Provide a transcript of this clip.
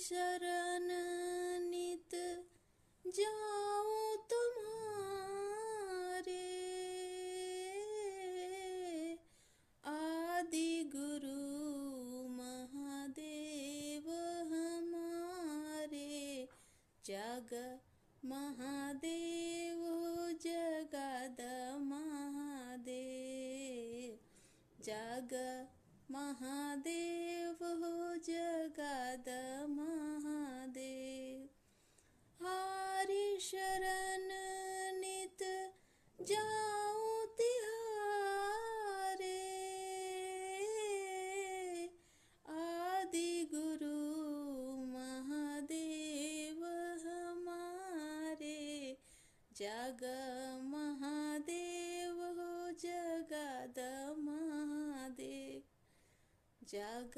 शरण नित जाऊं तुम्हारे, आदि गुरु महादेव हमारे, जग महादेव जगद महादेव, जग महादेव हो जगद महादेव। हारी शरण नित जाऊं तिहारे, आदि गुरु महादेव हमारे, जग महादेव हो जगद महादेव, जग